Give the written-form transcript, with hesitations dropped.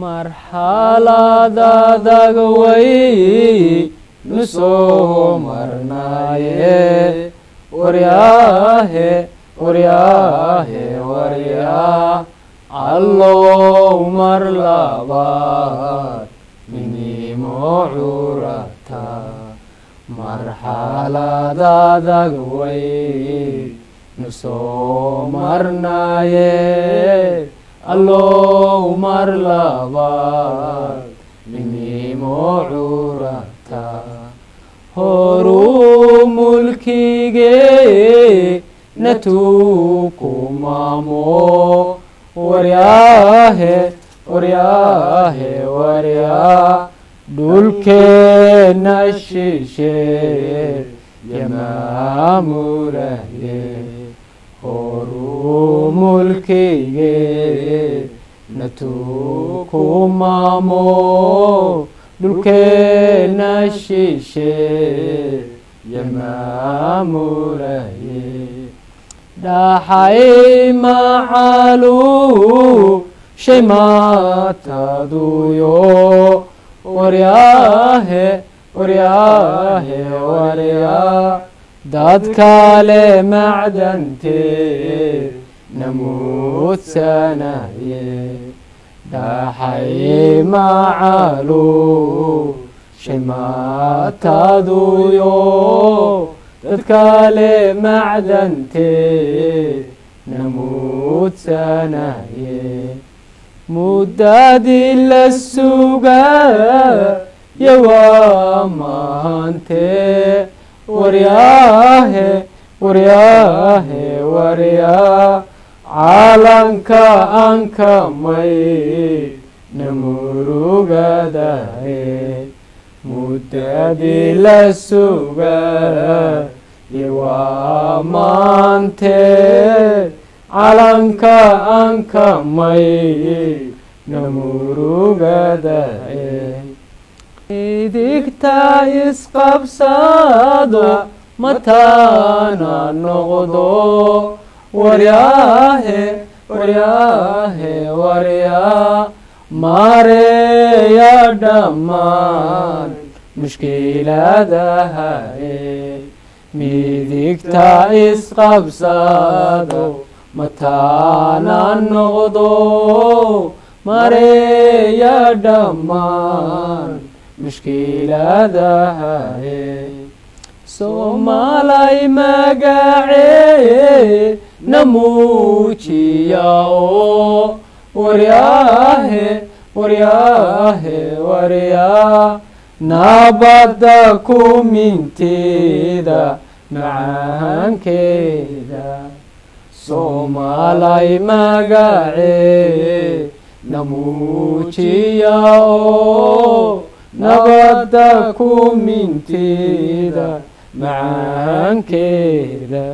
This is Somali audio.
marxalada dagway nusoo marnaaye waryaahe waryaa allow mar labaad minimo curata marxalada dagway nusoo marnaaye allow mar labaad minimo curata horuu mulkigee natuku maamo waryaa dhulkeena shisheeye yamaamulaye horuu mulkigee natuku maamo dhulkeena shisheeye yamaamulaye dhaxay macalu shay maataduyo waryaa dadkale macdantee namuudsanaye dhaxay macalu shay maataduyo dadkale macdantee namuudsanaye muddadii la sugaa yawaa maantee waryaa caalanka ankamay namurugadaye muddadii la sugaa yawaa maantee calanka ankamay namurugadaye idigta isqabsado mataana noqdo waryaa maareeya dhammaan mushkiladahaye midigta isqabsado mataana noqdo maareeya dhammaan mushkiladahaye soomaalay magacee namuujiya oo waryaa nabadda kuminteeda macaankeeda soomaalay magacee namuujiya oo nabadda kuminteeda macaankeeda